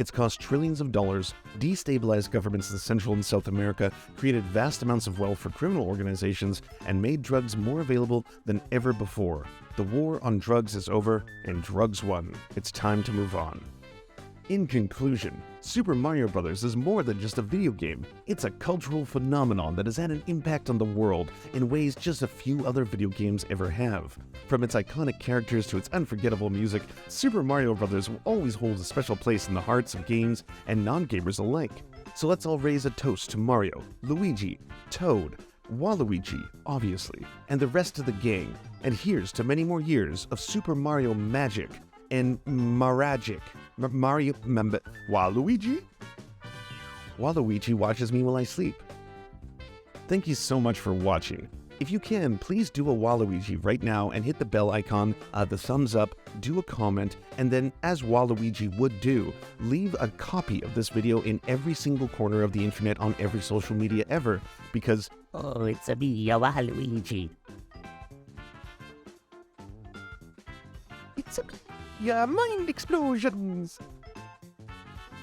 It's cost trillions of dollars, destabilized governments in Central and South America, created vast amounts of wealth for criminal organizations, and made drugs more available than ever before. The war on drugs is over, and drugs won. It's time to move on. In conclusion, Super Mario Bros. Is more than just a video game. It's a cultural phenomenon that has had an impact on the world in ways just a few other video games ever have. From its iconic characters to its unforgettable music, Super Mario Bros. Will always hold a special place in the hearts of games and non-gamers alike. So let's all raise a toast to Mario, Luigi, Toad, Waluigi, obviously, and the rest of the gang. And here's to many more years of Super Mario magic and Maragic. Waluigi? Waluigi watches me while I sleep. Thank you so much for watching. If you can, please do a Waluigi right now and hit the bell icon, the thumbs up, do a comment, and then, as Waluigi would do, leave a copy of this video in every single corner of the internet on every social media ever, because Oh, it's a me, Waluigi. It's a mind explosions.